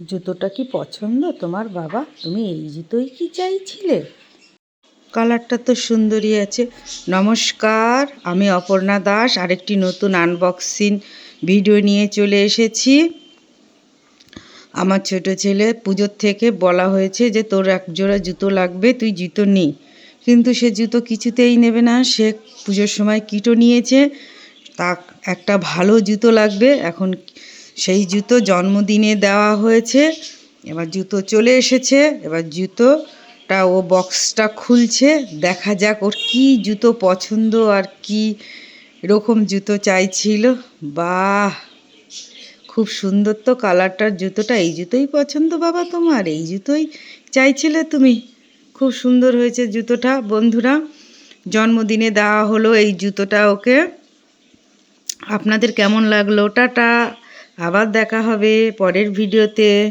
জুতোটা কি পছন্দ তোমার বাবা? তুমি এই জুতোই কি চাইছিলে? কালারটা তো সুন্দরই আছে। নমস্কার, আমি অপর্ণা দাস আরেকটি নতুন আনবক্সিং ভিডিও নিয়ে চলে এসেছি। আমার ছোট ছেলে পুজোর থেকে বলা হয়েছে যে তোর এক জোড়া জুতো লাগবে, তুই জুতো নি। কিন্তু সে জুতো কিছুতেই নেবে না। সে পুজোর সময় কিটো নিয়েছে, তা একটা ভালো জুতো লাগবে। এখন সেই জুতো জন্মদিনে দেওয়া হয়েছে, এবার জুতো চলে এসেছে। এবার জুতোটা ও বক্সটা খুলছে, দেখা যাক ওর কী জুতো পছন্দ আর কী রকম জুতো চাইছিল। বাহ, খুব সুন্দর তো কালারটার জুতোটা। এই জুতোই পছন্দ বাবা তোমার? এই জুতোই চাইছিলে তুমি? খুব সুন্দর হয়েছে জুতোটা। বন্ধুরা, জন্মদিনে দেওয়া হলো এই জুতোটা ওকে। আপনাদের কেমন লাগলো? টাটা, আবার দেখা হবে পরের ভিডিওতে।